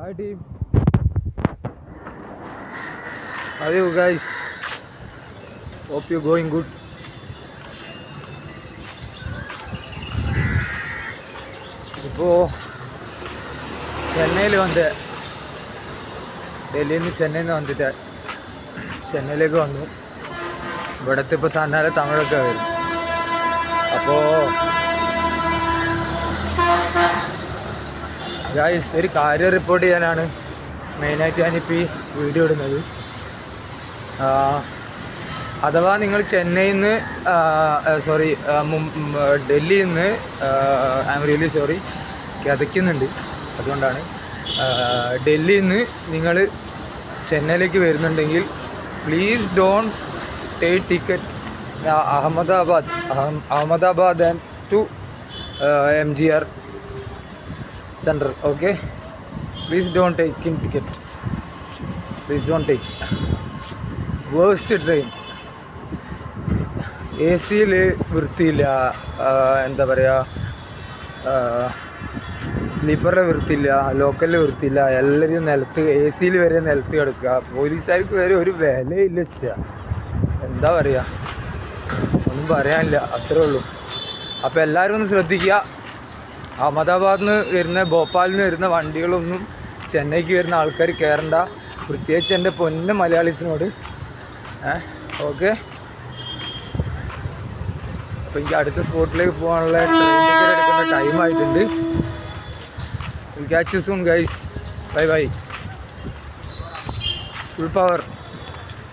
Hi team. How are you guys? Hope you're going good. ഇപ്പോൾ ചെന്നൈയിൽ വന്ന് ഡൽഹിയിൽ നിന്ന് ചെന്നൈയിൽ നിന്ന് വന്നിട്ട് ചെന്നൈയിലേക്ക് വന്നു. ഇവിടുത്തെ ഇപ്പോൾ തന്നാലെ തമിഴൊക്കെ വരും. അപ്പോൾ ഗായ്സ് ഒരു കാര്യം റിപ്പോർട്ട് ചെയ്യാനാണ് മെയിനായിട്ട് ഞാനിപ്പോൾ ഈ വീഡിയോ ഇടുന്നത്. അഥവാ നിങ്ങൾ ചെന്നൈയിൽ നിന്ന് ഡൽഹിയിൽ നിന്ന് ഐ എം റിയലി സോറി കിതയ്ക്കുന്നുണ്ട്, അതുകൊണ്ടാണ്. ഡൽഹിയിൽ നിന്ന് നിങ്ങൾ ചെന്നൈയിലേക്ക് വരുന്നുണ്ടെങ്കിൽ please don't take ticket Ahmedabad and to MGR central. Okay, please don't take in ticket, please don't take. Worst train, AC-യിൽ വൃത്തിയില്ല, എന്താ പറയുക, സ്ലീപ്പറിൽ വൃത്തിയില്ല, ലോക്കലിൽ വൃത്തിയില്ല, എല്ലാവരും നിലത്ത്, AC-യിൽ വരെ നിലത്ത് കിടക്കുക. പോലീസുകാർക്ക് വരെ ഒരു വിലയില്ല. എന്താ പറയുക, ഒന്നും പറയാനില്ല, അത്രേ ഉള്ളൂ. അപ്പോൾ എല്ലാവരും ഒന്ന് ശ്രദ്ധിക്കുക. അഹമ്മദാബാദിൽ നിന്ന് വരുന്ന, ഭോപ്പാലിൽ നിന്ന് വരുന്ന വണ്ടികളൊന്നും ചെന്നൈക്ക് വരുന്ന ആൾക്കാർ കയറണ്ട, പ്രത്യേകിച്ച് എൻ്റെ പൊന്ന മലയാളീസിനോട്. ഓക്കെ, അപ്പോൾ എനിക്ക് അടുത്ത സ്പോട്ടിലേക്ക് പോകാനുള്ള ട്രെയിൻ ടിക്കറ്റ് എടുക്കേണ്ട ടൈമായിട്ടുണ്ട്. Will catch you soon guys. Bye bye. Full power.